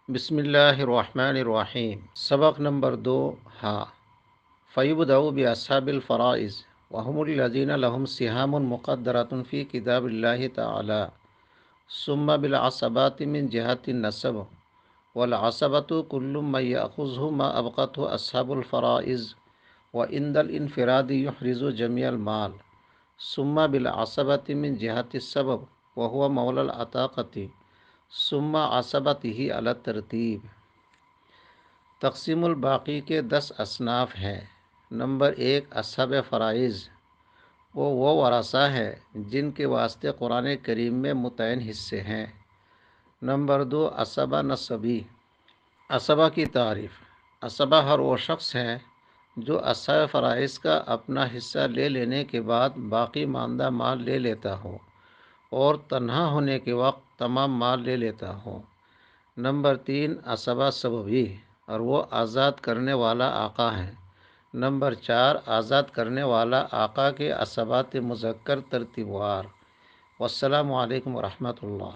بسم اللہ الرحمن الرحیم۔ سبق نمبر 2 ہا فیبدأ باصحاب الفرائض وهم الذین لهم سہام مقدرۃ فی کتاب اللہ تعالی ثم بالعصبات من جہت النسب والعصبۃ کل من یأخذہ ما ابقته اصحاب الفرائض وعند الانفراد یحرز جمیع المال ثم بالعصبۃ من جہت السبب وهو مولی العتاقۃ ثم عصبتہ علی الترتیب۔ تقسیم الباقی کے 10 اصناف ہیں۔ نمبر 1، اصحاب فرائض، وہ ورثہ ہے جن کے واسطے قرآن کریم میں متعین حصے ہیں۔ نمبر 2، عصبہ نسبی۔ عصبہ کی تعریف: عصبہ ہر وہ شخص ہے جو اصحاب فرائض کا اپنا حصہ لے لینے کے بعد باقی ماندہ مال لے لیتا ہو اور تنہا ہونے کے وقت تمام مال لے لیتا ہو۔ نمبر 3، عصبہ سببی، اور وہ آزاد کرنے والا آقا ہے۔ نمبر 4، آزاد کرنے والا آقا کے عصبات مذکر ترتیب وار۔ والسلام علیکم ورحمۃ اللہ۔